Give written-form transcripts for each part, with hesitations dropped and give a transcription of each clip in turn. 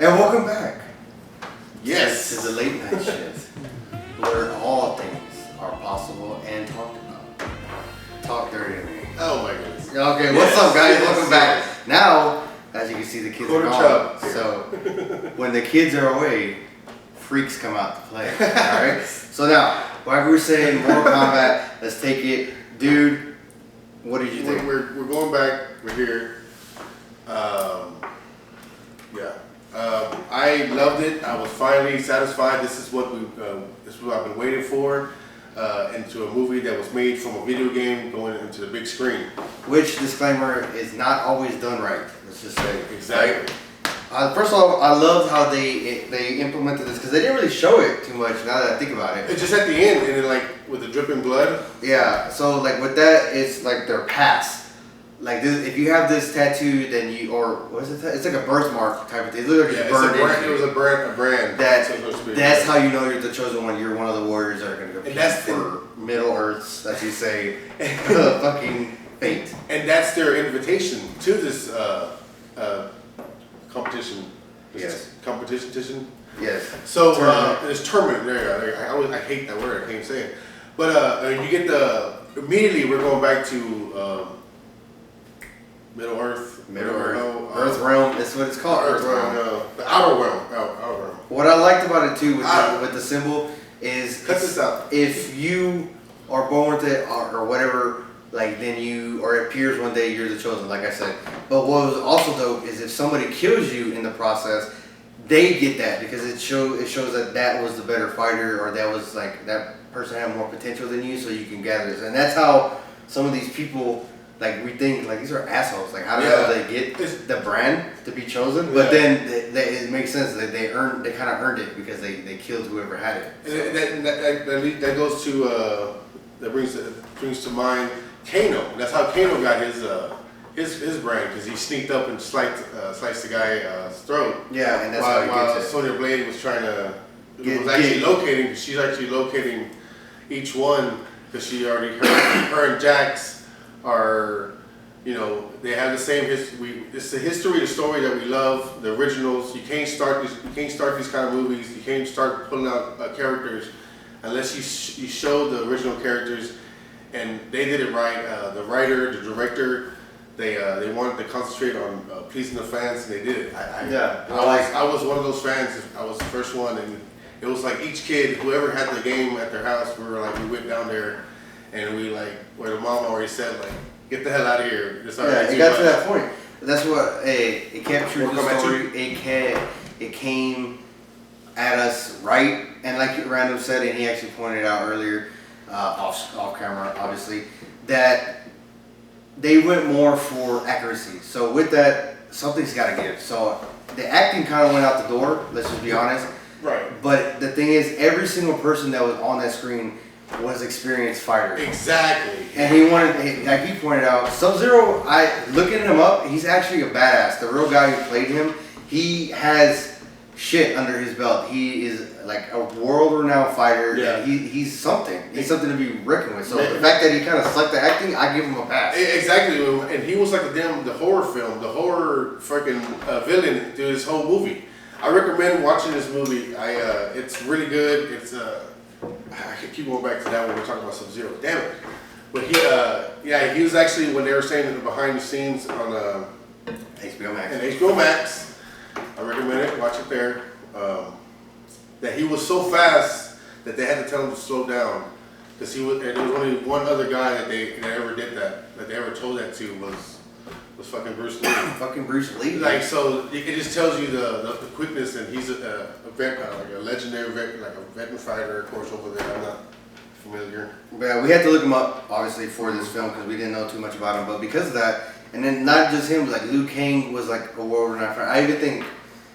And welcome back. Yes. To the late night shift, where all things are possible and talked about. Talk dirty to me. Oh my goodness. Okay, what's up, guys? Welcome back. Now, as you can see, the kids are gone. So, when the kids are away, freaks come out to play. Alright? So now, like we were saying, Mortal Kombat, let's take it. Dude, what did you think? We're going back. We're here. I loved it. I was finally satisfied. This is what I've been waiting for. Into a movie that was made from a video game going into the big screen. Which, disclaimer, is not always done right. Let's just say. Exactly. First of all, I loved how they implemented this because they didn't really show it too much. Now that I think about it, it's just at the end, and then like with the dripping blood. Yeah. So like with that, it's like their past. Like this, if you have this tattoo, then you what's it? It's like a birthmark type of thing. It's literally just burned in. It was a brand. That's how you know you're the chosen one. You're one of the warriors that are going to compete for Middle Earths, as you say, fucking fate. And that's their invitation to this competition. Yes. Competition. Yes. So this tournament there. I hate that word. I can't say it. But you get immediately we're going back to Middle Earth. Earth Realm. That's what it's called. Earth Realm. The Outer Realm. What I liked about it too with the symbol is cut this out. If you are born with it or whatever, like then it appears one day you're the chosen, like I said. But what was also dope is if somebody kills you in the process, they get that because it shows that was the better fighter or that was like that person had more potential than you, so you can gather this. And that's how some of these people. Like we think, like these are assholes. Like how the hell they get the brand to be chosen? But then it makes sense that they kind of earned it because they killed whoever had it. So. And that goes to that brings to mind Kano. That's how Kano got his brand because he sneaked up and sliced the guy's throat. Yeah, and that's how he gets it. Sonya Blade was trying to locating. She's actually locating each one because she already her and Jax. Are, they have the same history. It's the history, the story that we love, the originals. You can't start these kind of movies. You can't start pulling out characters unless you show the original characters. And they did it right. The writer, the director, they wanted to concentrate on pleasing the fans, and they did it. I was one of those fans. I was the first one, and it was like each kid, whoever had the game at their house, we went down there. And we where the mom already said, get the hell out of here. It got to that point. That's what it captured the story. It came at us right, and like Random said, and he actually pointed out earlier, off camera, obviously, that they went more for accuracy. So with that, something's got to give. So the acting kind of went out the door. Let's just be honest. Right. But the thing is, every single person that was on that screen was experienced fighter. Exactly. And like he pointed out, Sub-Zero, looking him up, he's actually a badass. The real guy who played him, he has shit under his belt. He is like a world-renowned fighter. Yeah. And he's something. He's something to be reckoned with. So the fact that he kind of sucked the acting, I give him a pass. Exactly. And he was like the horror film, the horror freaking villain through this whole movie. I recommend watching this movie. It's really good. It's I keep going back to that when we're talking about Sub-Zero. Damn it. But he was actually, when they were saying the behind the scenes on HBO Max. And HBO Max, I recommend it. Watch it there. That he was so fast that they had to tell him to slow down because there was only one other guy that ever did that they ever told that to was fucking Bruce Lee. Fucking Bruce Lee. So it just tells you the quickness, and he's a vet, like a legendary vet, like a veteran fighter, of course, over there. I'm not familiar. But we had to look him up, obviously, for this film because we didn't know too much about him. But because of that, and then not just him, like Liu Kang was like a world-renowned fighter. I even think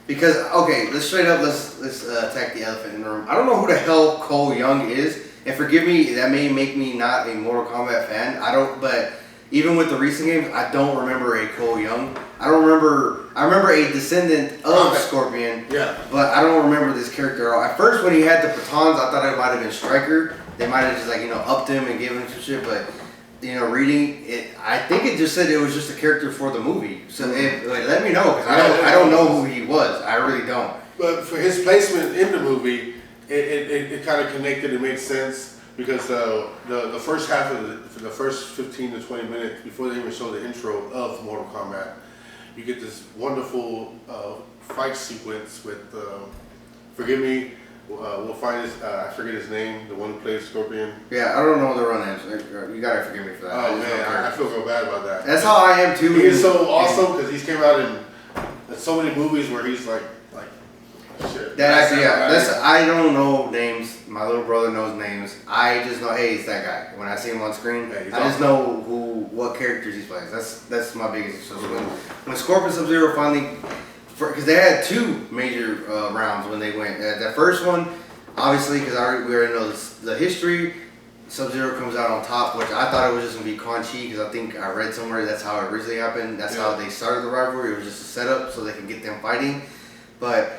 because let's attack the elephant in the room. I don't know who the hell Cole Young is, and forgive me, that may make me not a Mortal Kombat fan. But even with the recent games, I don't remember a Cole Young. I remember a descendant of Scorpion. Yeah. But I don't remember this character at all. At first, when he had the batons, I thought it might have been Stryker. They might have just upped him and given him some shit. But reading it, I think it just said it was just a character for the movie. So let me know, because I don't know who he was. I really don't. But for his placement in the movie, it kind of connected. It made sense because the first half of the first 15 to 20 minutes before they even show the intro of Mortal Kombat, you get this wonderful fight sequence with. Forgive me. We'll find his. I forget his name. The one who plays Scorpion. Yeah, I don't know the run names. You gotta forgive me for that. Oh man, I feel real bad about that. That's how I am too. He is so awesome because he's came out in so many movies where he's like shit. That actually, yeah. I don't know names. My little brother knows names. I just know, hey, it's that guy. When I see him on screen, I just know what characters he's playing. That's my biggest. So when Scorpion Sub-Zero finally. Because they had two major rounds when they went. The first one, obviously, because we already know the history, Sub-Zero comes out on top, which I thought it was just going to be Quan Chi, because I think I read somewhere that's how it originally happened. That's how they started the rivalry. It was just a setup so they can get them fighting. But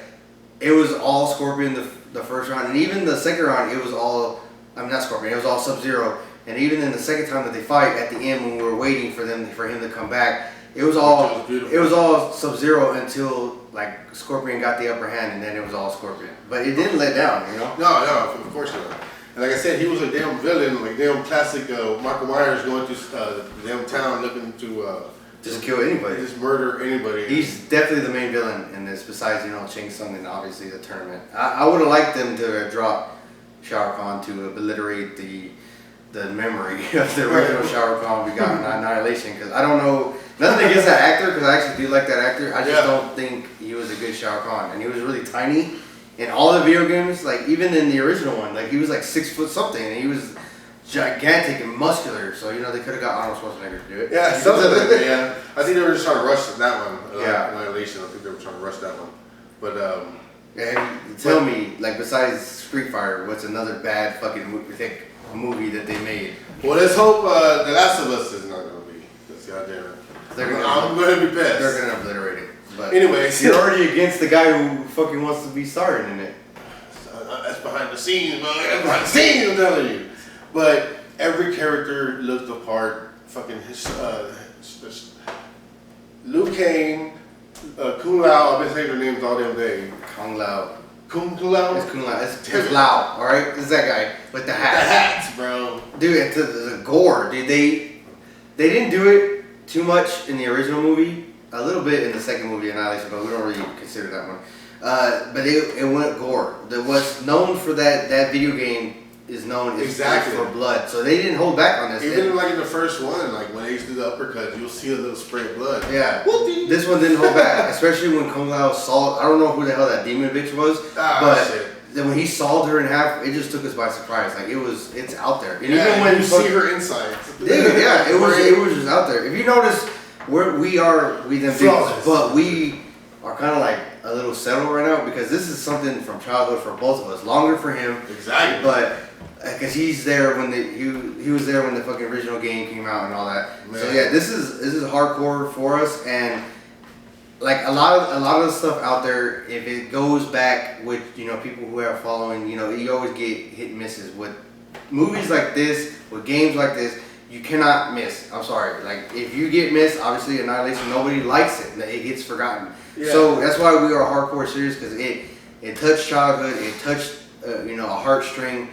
it was all Scorpion the first round. And even the second round, it was all, not Scorpion, it was all Sub-Zero. And even in the second time that they fight, at the end when we were waiting for him to come back, it was all Sub-Zero until like Scorpion got the upper hand, and then it was all Scorpion. But it didn't let down, No, of course not. And like I said, he was a damn villain, like damn classic Michael Myers going to the damn town looking to just kill anybody, just murder anybody. He's definitely the main villain in this. Besides, Ching Sung and obviously the tournament. I would have liked them to drop Shao Kahn to obliterate the memory of the original Shao Kahn we got in Annihilation, because I don't know. Nothing against that actor, because I actually do like that actor. I just don't think he was a good Shao Kahn. And he was really tiny in all the video games, like even in the original one. Like he was like 6 foot something, and he was gigantic and muscular. So, they could have got Arnold Schwarzenegger to do it. Yeah, yeah. I think they were just trying to rush that one. Annihilation. I think they were trying to rush that one. But, tell me, like besides Street Fighter, what's another bad fucking movie that they made? Well, let's hope The Last of Us is not going to be. That's goddamn. I'm going to be pissed. They're going to obliterate it. But anyways, you're already against the guy who fucking wants to be starring in it. That's behind the scenes, man. That's behind the scenes, I'm telling you. But every character looked the part. Fucking Liu Kang, Kung Lao. I've been saying their names all damn day. Kung Lao. Kung Lao? It's Kung Lao. It's Lao, alright? It's that guy with the hats. The hats, bro. Dude, it's the gore. Dude, they didn't do it too much in the original movie. A little bit in the second movie, Annihilation, but we don't really consider that one. But it went gore. What's known for that video game is known for blood. So they didn't hold back on this. Even like in the first one, like when they used to do the uppercut, you'll see a little spray of blood. Yeah. This one didn't hold back, especially when Kung Lao saw. I don't know who the hell that demon bitch was, but then when he sawed her in half, it just took us by surprise. Like it's out there. And even when you see her insides. Dude, yeah, it was just out there. If you notice, we them dudes, but we are kind of like a little settled right now because this is something from childhood for both of us. Longer for him, exactly, but because he's there when he was there when the fucking original game came out and all that. Man. So yeah, this is hardcore for us, and like a lot of the stuff out there, if it goes back with people who have following, you always get hit and misses with movies like this, with games like this. You cannot miss. I'm sorry. Like if you get missed, obviously Annihilation, nobody likes it. It gets forgotten. Yeah. So that's why we are hardcore series, because it touched childhood. It touched a heartstring,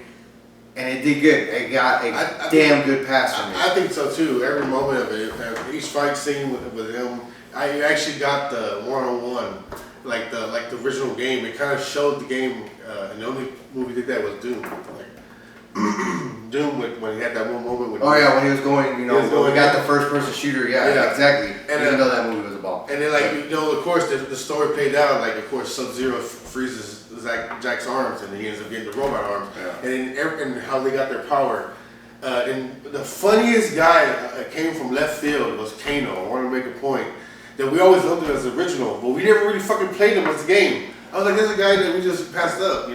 and it did good. It got a damn good pass from me. I think so too. Every moment of it, each fight scene with him, I actually got the one-on-one, like the original game. It kind of showed the game, and the only movie that did that was Doom. Doom when he had that one moment when when he was going, we got the first person shooter, exactly. And even though that movie was a ball. And then of course the story played out, like of course Sub-Zero freezes Jack's arms and he ends up getting the robot arms. Yeah. And how they got their power. And the funniest guy came from left field was Kano. I want to make a point that we always loved him as the original, but we never really fucking played him as a game. I was like, there's a guy that we just passed up,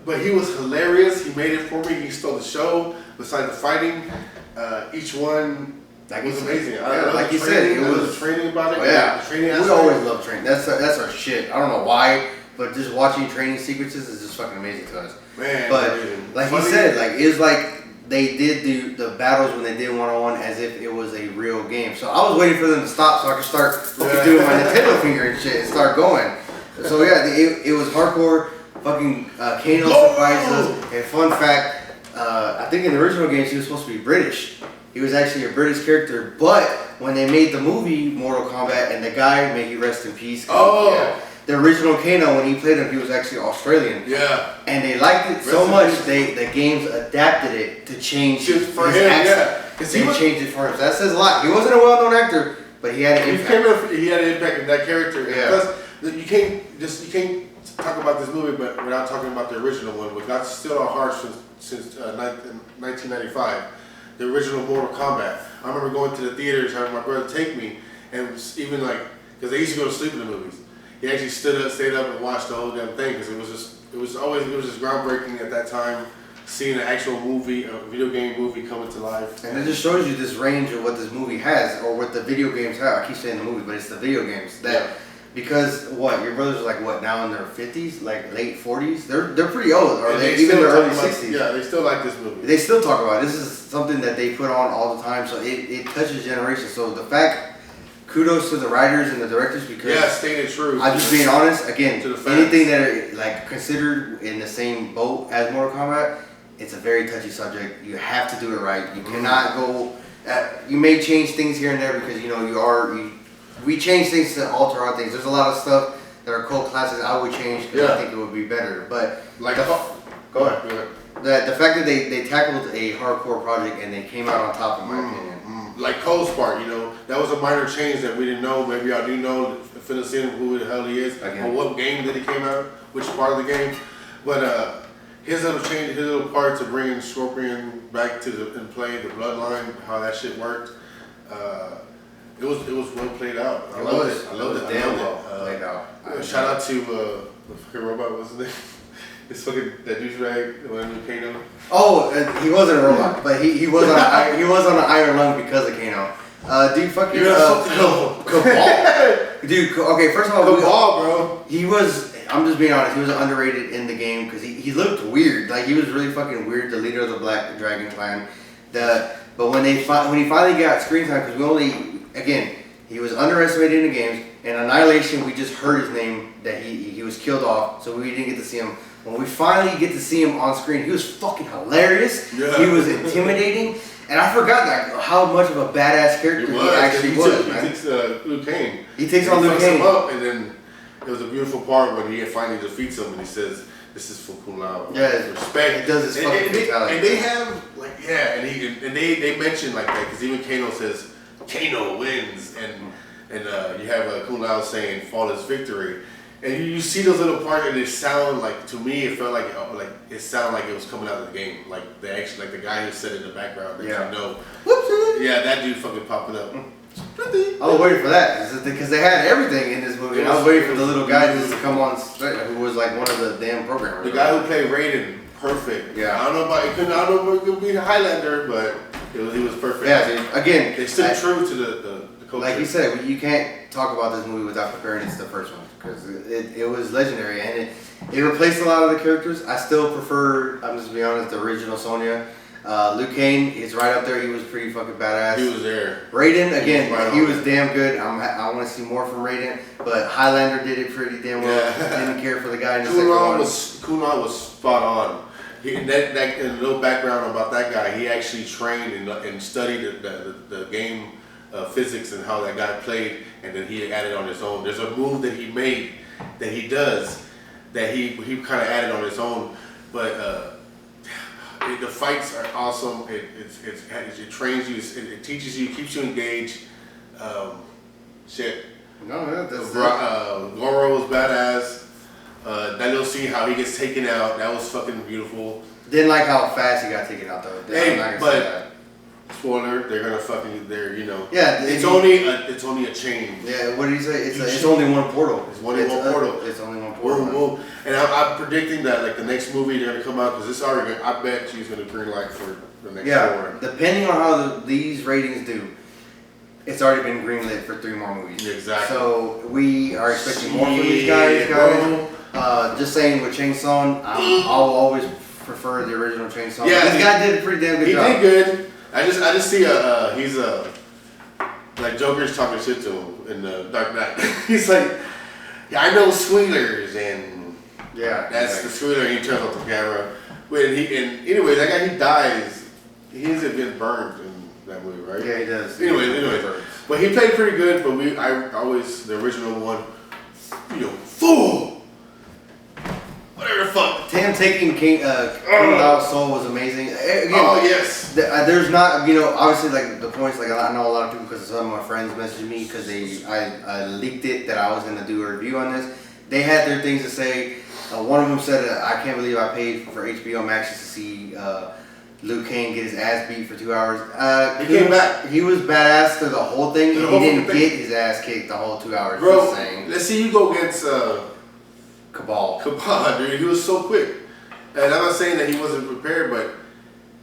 But he was hilarious. He made it for me. He stole the show. Besides the fighting, each one was amazing. Like you said, it was training about it. Oh, yeah, the training we always love training. That's our shit. I don't know why, but just watching training sequences is just fucking amazing to us. Man, but like he said, like it's like they did the battles when they did 1-on-1 as if it was a real game. So I was waiting for them to stop so I could start fucking doing my Nintendo finger and shit and start going. So yeah, it was hardcore. Fucking Kano surprised us. And fun fact, I think in the original games he was supposed to be British. He was actually a British character, but when they made the movie Mortal Kombat, and the guy, may he rest in peace. The original Kano, when he played him, he was actually Australian. Yeah. And they liked it so much, the games adapted it to change his accent. Yeah. They changed it for him. So that says a lot. He wasn't a well-known actor, but he had an impact. He had an impact in that character. Yeah. Plus, you can't talk about this movie, but without talking about the original one, which got still our hearts since 1995. The original Mortal Kombat. I remember going to the theaters, having my brother take me, and it was even like, because they used to go to sleep in the movies. He actually stayed up and watched the whole damn thing because it was just groundbreaking at that time, seeing an actual movie, a video game movie coming to life. And it just shows you this range of what this movie has, or what the video games have. I keep saying the movie, but it's the video games that. Yeah. Because your brothers are like now in their 50s, like late 40s. They're pretty old, or even their early 60s. Yeah, they still like this movie. They still talk about it. This is something that they put on all the time, so it touches generations. So the fact, kudos to the writers and the directors, because stated true. I'm just being honest. Again, anything that are like considered in the same boat as Mortal Kombat, it's a very touchy subject. You have to do it right. You cannot go. You may change things here and there because we change things to alter our things. There's a lot of stuff that are cult classics I would change because I think it would be better. But like go ahead. The fact that they tackled a hardcore project and they came out on top, in my opinion. Like Cole's part, that was a minor change that we didn't know. Maybe y'all do know. Fill us in who the hell he is, or what game that he came out, which part of the game. But his little change, his little part to bringing Scorpion back and play the bloodline, how that shit worked. It was well played out. I loved it. I loved it. Damn well played out. Shout out to the fucking robot. What's his name? It's fucking that douchebag, the one who Kano. Oh, he wasn't a robot, but he was on he was on an iron lung because of Kano. Dude, fucking Cabal. Dude, okay. First of all, Cabal, bro. He was. I'm just being honest. He was underrated in the game because he looked weird. Like he was really fucking weird. The leader of the Black Dragon Clan. But when he finally got screen time, because he was underestimated in the games. And Annihilation, we just heard his name that he was killed off, so we didn't get to see him. When we finally get to see him on screen, he was fucking hilarious. Yeah. He was intimidating, and I forgot how much of a badass character he actually was. He takes Liu Kang. He takes on Liu Kang. Him up, and then there was a beautiful part when he finally defeats him, and he says, "This is for Kung Lao." Yeah, respect. He does his fucking fatality. And they have they mention like that because even Kano says Kano wins, and you have Kung Lao saying flawless victory. And you see those little parts, and it sound like, to me, it felt like it sounded like it was coming out of the game. Like the guy who said in the background that Whoopsie. Yeah, that dude fucking popping up. I was waiting for that because they had everything in this movie. I was waiting for the little guy just to come on, who was like one of the damn programmers. The guy who played Raiden, perfect. Yeah. I don't know if it could be the Highlander, but he was perfect. Yeah, dude. Again, they stood true to the culture. Like you said, you can't talk about this movie without comparing it to the first one because it was legendary and it replaced a lot of the characters. I still prefer, I'm just being honest, the original Sonya. Liu Kang is right up there. He was pretty fucking badass. He was there. Raiden, again, he was damn good. I want to see more from Raiden, but Highlander did it pretty damn well. Yeah. Didn't care for the guy in the second one. Kunal was spot on. That little background about that guy, he actually trained and studied the game physics and how that guy played, and then he added on his own. There's a move that he made that he does that he kind of added on his own, but the fights are awesome. It trains you, it teaches you, keeps you engaged. Shit. No, that's Goro was badass. That little scene how he gets taken out, that was fucking beautiful. Didn't like how fast he got taken out though. But spoiler, they're gonna fucking Yeah, it's only a chain. Yeah, what did he say? It's only one portal. It's only one portal. It's only one portal. And I'm predicting that like the next movie they're gonna come out because this already. I bet she's gonna green light for the next four. Depending on how these ratings do, it's already been greenlit for 3 more movies. Exactly. So we are expecting more from these guys. Just saying with Chainsaw, I'll always prefer the original Chainsaw. Yeah, this guy did a pretty damn good he job. He did good. I just see he's like Joker's talking shit to him in the Dark Knight. He's like, yeah, I know Squealers, and yeah, that's the Squealer. And he turns off the camera. And anyway, that guy, he dies. He ends up getting burned in that movie, right? Yeah, he does. Anyway, but he played pretty good. But I always the original one, fool. Whatever the fuck. Him taking King Lao's soul was amazing. Again, yes. There's not, obviously, like the points. Like I know a lot of people because some of my friends messaged me because I leaked it that I was gonna do a review on this. They had their things to say. One of them said, "I can't believe I paid for HBO Max just to see Liu Kang get his ass beat for 2 hours." He came back. He was badass through the whole thing. He didn't get his ass kicked the whole 2 hours. Bro, just saying. let's see you go against Cabal, dude. He was so quick. And I'm not saying that he wasn't prepared, but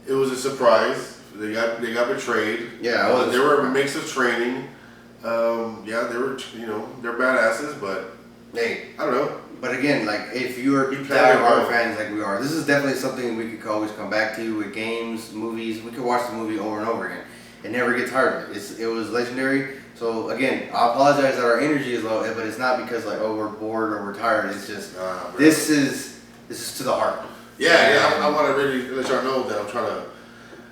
it was a surprise. They got betrayed. Yeah, they were a mix of training. Yeah, they were, they're badasses, but hey, I don't know. But again, like if you're die-hard fans like we are, this is definitely something we could always come back to with games, movies. We could watch the movie over and over again and never get tired of it. It was legendary. So again, I apologize that our energy is low, but it's not because like we're bored or we're tired. It's just this is to the heart. Yeah. I want to really let y'all know that I'm trying to.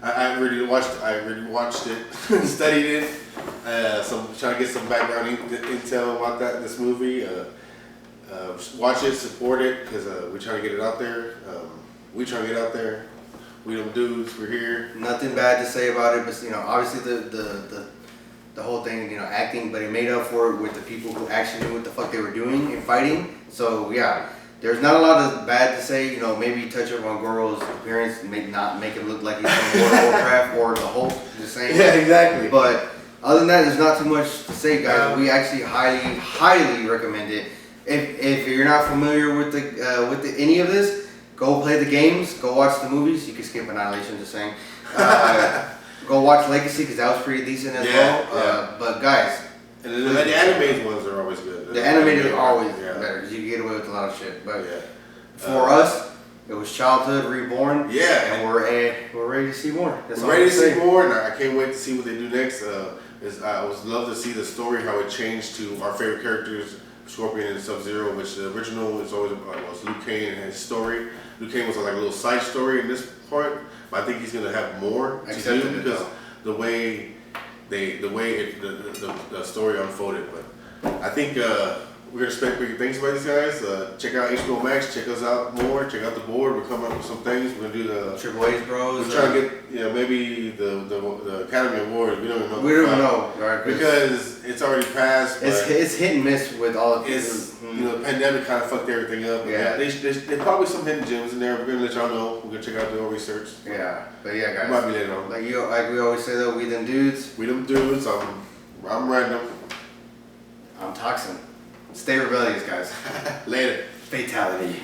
I really watched it, studied it. Trying to get some background intel about this movie. Watch it, support it, because we're trying to get it out there. We trying to get out there. We them dudes, we're here. Nothing bad to say about it, but obviously the whole thing, acting, but it made up for it with the people who actually knew what the fuck they were doing and fighting. So yeah, there's not a lot of bad to say. Maybe touch up on Goro's appearance, not make him look like he's from World of Warcraft or the Hulk, the same. Yeah, exactly. But other than that, there's not too much to say, guys. We actually highly recommend it. If you're not familiar with any of this, go play the games. Go watch the movies. You can skip Annihilation, just saying. Go watch Legacy because that was pretty decent as well. Yeah. But guys, and the animated ones are always good. The animated are always better because you get away with a lot of shit. But for us, it was childhood reborn. Yeah, and we're ready to see more. We're ready to see more, and I can't wait to see what they do next. I would love to see the story, how it changed to our favorite characters, Scorpion and Sub-Zero, which the original is always was Liu Kang and his story. Liu Kang was like a little side story in this part, but I think he's gonna have more to do because the way the story unfolded. But I think we're gonna expect big things by these guys. Check out HBO Max. Check us out more. Check out the board. We're coming up with some things. We're gonna do the TripleHBros. We're trying to get maybe the Academy Award. We don't even know. We don't know, right? Because it's already passed. It's hit and miss with all of this. The pandemic kind of fucked everything up. Yeah. There's probably some hidden gems in there. We're gonna let y'all know. We're gonna check out the research. Yeah, but yeah, guys. Might be later on. Like we always say though, we them dudes. We them dudes. I'm random. I'm Toxin. Stay rebellious, guys. Later. Fatality.